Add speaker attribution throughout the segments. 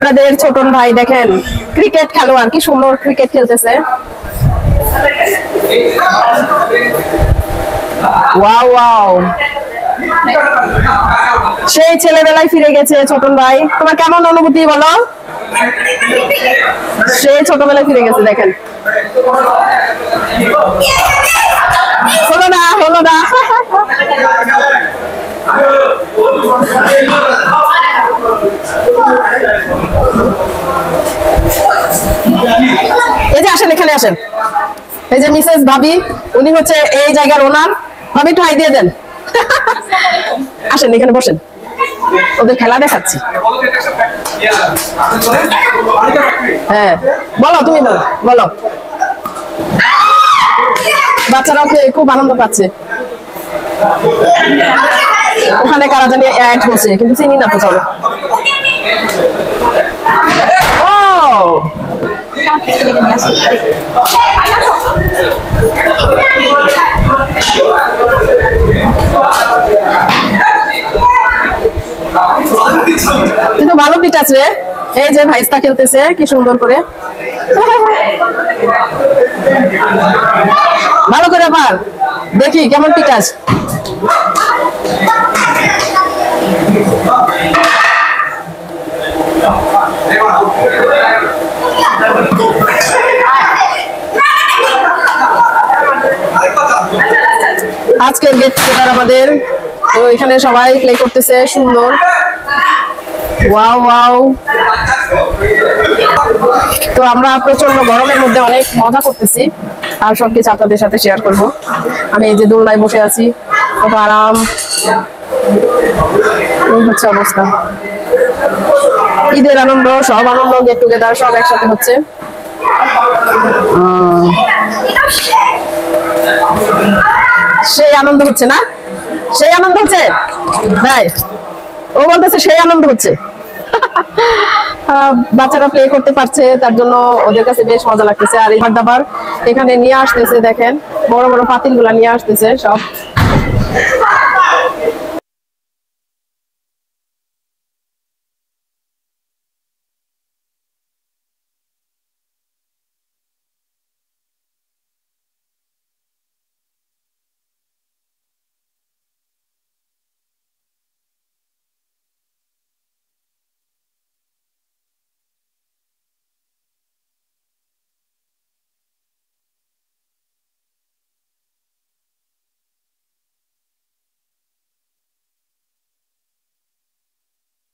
Speaker 1: আপনাদের ছোটন ভাই দেখেন ক্রিকেট খেলোয়াড়, কি সুন্দর ক্রিকেট খেলতেছে। ওয়াও ওয়াও, সেই ছেলেবেলায় ফিরে গেছে ছোটন ভাই। তোমার কেমন অনুভূতি বলো? সেই ছোটবেলায় ফিরে গেছে। দেখেন হলো না, হলো না। এই যে আসেন, এখানে আসেন। এই যে মিসেস ভাবি, উনি হচ্ছে এই জায়গার ওনার। ভাবি একটু হাই দিয়ে দেন। আসেন এখানে বসেন, ওদের খেলা দেখাচ্ছি। হ্যাঁ বলো, তুমি বলো বলো। বাচ্চারাও খুব আনন্দ পাচ্ছে। ওখানে কারা জানি অ্যাড হচ্ছে, কিন্তু চিনি না তো। চলো। ও কিন্তু ভালো পিঠ আছে। এই যে ভাইস্তা খেলতেছে কি সুন্দর করে। ভালো করে পার, দেখি কেমন পিঠ আছে। আজকের গেট টুগেদার আমাদের, তো এখানে সবাই প্লে করতেছে সুন্দর। Wow wow. তো আমরা প্রচন্ড গরমের মধ্যে অনেক মজা করতেছি, আর সবকিছু আপনাদের সাথে শেয়ার করব। আমি এই যে দোলনায় বসে আছি, কত আরাম। এই হচ্ছে অবস্থা। ঈদের আনন্দ, সব আনন্দ, গেট টুগেদার সব একসাথে হচ্ছে। সেই আনন্দ হচ্ছে না? সেই আনন্দ হচ্ছে ভাই, ও বলতেছে সেই আনন্দ হচ্ছে। বাচ্চারা প্লে করতে পারছে, তার জন্য ওদের কাছে বেশ মজা লাগতেছে। আর এবার দাবার এখানে নিয়ে আসতেছে, দেখেন বড় বড় পাতিল গুলা নিয়ে আসতেছে সব।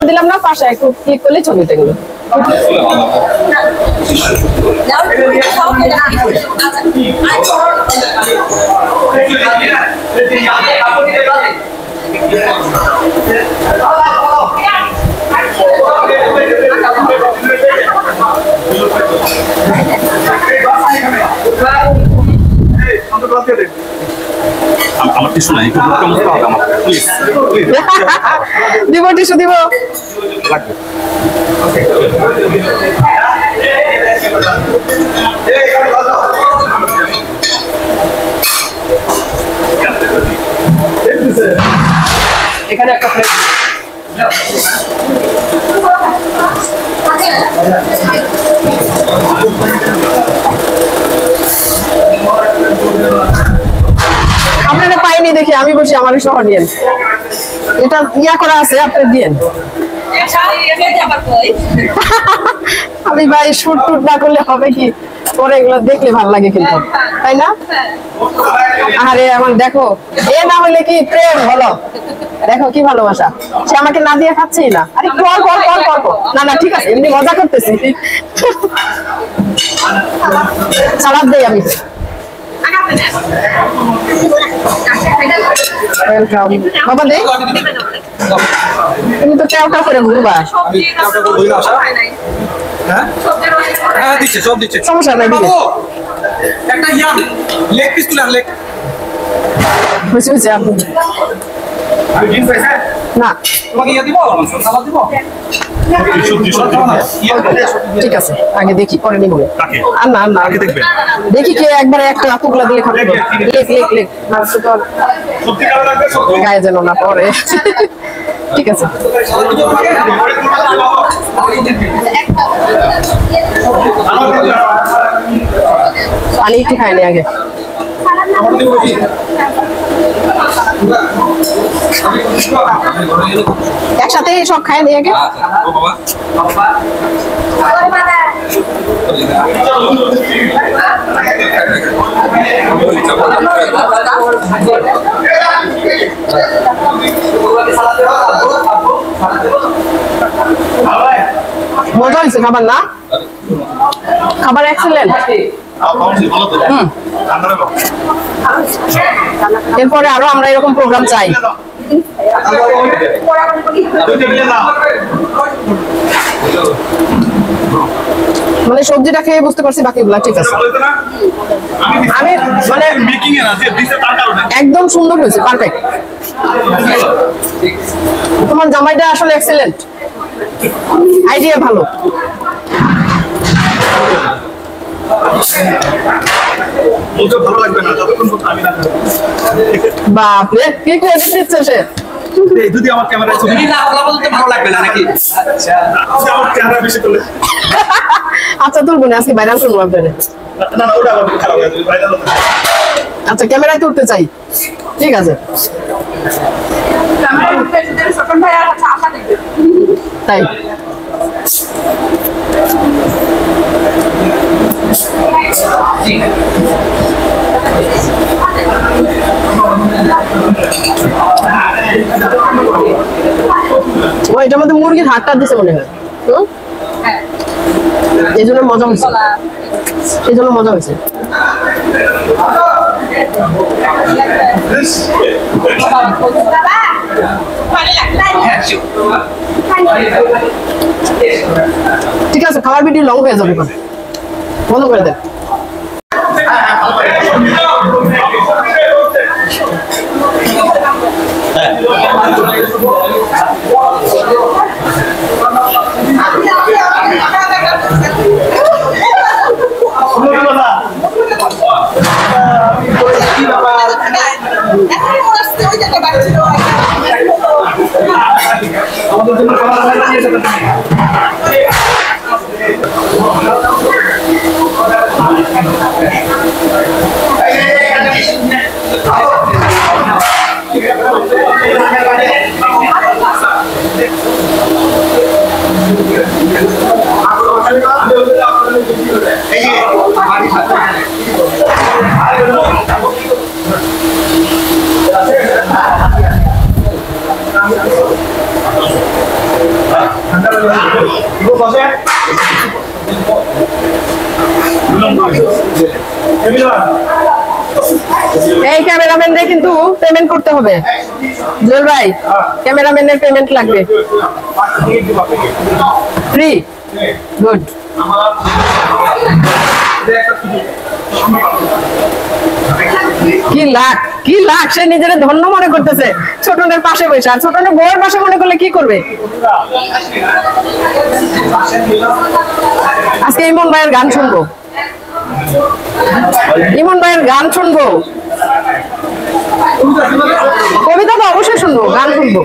Speaker 1: দিলাম না, পাশে একটু ক্লিক করলে ছবিতে গেল।
Speaker 2: আমার টিস্যু নাই, একটু বুকটা মুছতে হবে আমার, প্লিজ।
Speaker 1: দিব টিস্যু দিব,
Speaker 2: লাগবে।
Speaker 1: এখানে একটা প্লেট। আপনারা পাইনি দেখি আমি বসি, আমার সহ নিয়েন। এটা ইয়া করা আছে, আপনার দিয়েন। আমি ভাই শুট টুট না করলে হবে কি, পরে এগুলো দেখলে ভালো লাগে কিন্তু, তাই না? আরে আমার দেখো, এ না হলে কি প্রেম হলো? দেখো কি ভালোবাসা, সে আমাকে না দিয়ে খাচ্ছেই না। আরে কর কর কর কর কর। না না ঠিক আছে, এমনি মজা করতেছি। সালাদ দেই আমি। বাবা দে, তুমি তো টাও করে ঘুরবা।
Speaker 2: হ্যাঁ দিচ্ছে, সব দিচ্ছে,
Speaker 1: সমস্যা নাই।
Speaker 2: একটা ইয়াম লেগ পিস তুলে লেগ।
Speaker 1: বুঝছি বুঝছি। আপনি না
Speaker 2: তোমাকে ইয়া দিব, সালাদ দিব।
Speaker 1: ঠিক আছে, আগে দেখি পরে নিব। আর না না
Speaker 2: আগে দেখবেন,
Speaker 1: দেখি কে একবারে একটা এতগুলা দিলে খাবে। লেখ লেখ লেখ, না সুতরাং গায়ে যেন না পরে। ঠিক আছে। পানি একটু খাইনি আগে। একসাথে সব খাই নি আগে। মজা হয়েছে খাবার না? খাবার এক্সেলেন্ট। এরপরে আরো আমরা এরকম প্রোগ্রাম চাই। মানে সবজিটা খেয়ে বুঝতে পারছি বাকিগুলা ঠিক আছে। আমি মানে একদম সুন্দর হয়েছে, পারফেক্ট। তোমার জামাইটা আসলে এক্সেলেন্ট, আইডিয়া ভালো। বাপরে কি ক্রেডিট দিচ্ছে সে।
Speaker 2: যদি আমার ক্যামেরা ছবি না কথা বলতে ভালো লাগবে না নাকি? আচ্ছা আমার ক্যামেরা বেশি করলে
Speaker 1: আচ্ছা তুলবো না, আজকে ভাইরাল করবো আপনাদের।
Speaker 2: না না ওটা আমার খারাপ হয়ে যাবে, ভাইরাল হবে।
Speaker 1: আচ্ছা ক্যামেরায় তুলতে চাই, ঠিক আছে। তাই ও এটার মধ্যে মুরগির হাড়টা দিছে মনে হয়, এই জন্য মজা হয়েছে, এই জন্য মজা হয়েছে। ঠিক আছে, খাবার ভিডিও লং হয়ে যাবে, বন্ধ করে দেন। এই ক্যামেরাম্যানদের কিন্তু পেমেন্ট করতে হবে। জুয়েল ভাই, ক্যামেরাম্যানের পেমেন্ট লাগবে। Free, good. কি লাখ কি লাখ, সে নিজের ধন্য মনে করতেছে ছোটনের পাশে বসে, আর ছোটনের বউয়ের পাশে মনে করলে কি করবে। আজকে ইমন ভাইয়ের গান শুনবো, ইমন ভাইয়ের গান শুনবো, কবিতা তো অবশ্যই শুনবো, গান শুনবো।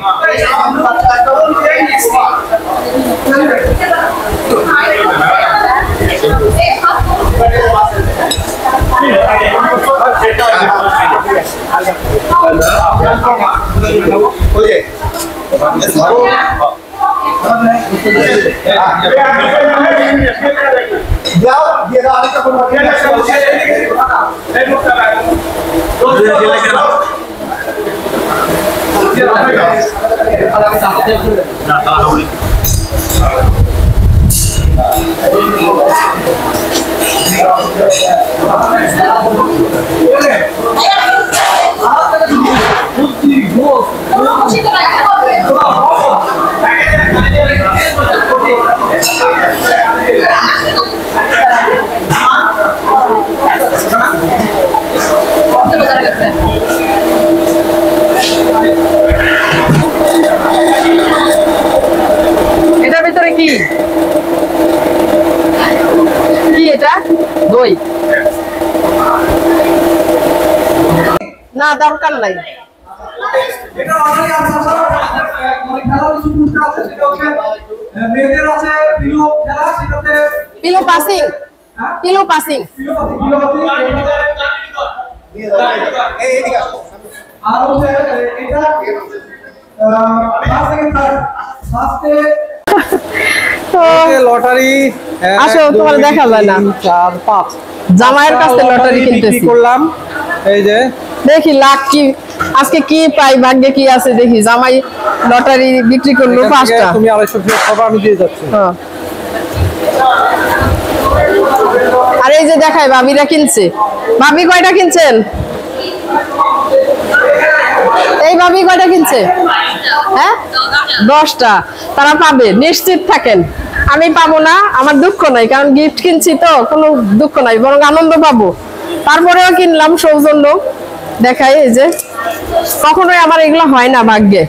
Speaker 1: এটার ভিতরে কি কি এটা দই না, দরকার নাই।
Speaker 2: এটা মেয়েদের আছে পিলো খেলা, সেটাতে
Speaker 1: পিলো পাসিং, পিলো পাসিং।
Speaker 2: আর হচ্ছে এটা ফার্স্ট সেকেন্ড থার্ড ফার্স্টে লটারি
Speaker 1: আসো, তোমার দেখা যায় না।
Speaker 2: 4 5
Speaker 1: জামাইয়ের কাছে লটারি কিনতেছি,
Speaker 2: করলাম। এই যে
Speaker 1: দেখি লাখ কি আজকে কি পাই, ভাগ্যে কি আছে দেখি। জামাই লটারি বিক্রি করলো 5টা।
Speaker 2: তুমি 250 টাকা আমি দিয়ে যাচ্ছি।
Speaker 1: আর এই যে দেখাই ভাবিরা কিনছে। ভাবি কয়টা কিনছেন? এই ভাবি কয়টা কিনছে? হ্যাঁ 10টা। তারা পাবে, নিশ্চিত থাকেন। আমি পাবো না, আমার দুঃখ নাই, কারণ গিফট কিনছি তো কোনো দুঃখ নাই, বরং আনন্দ পাবো। তারপরেও কিনলাম সৌজন্য দেখাই। এই যে কখনোই আমার এগুলো হয় না ভাগ্যে।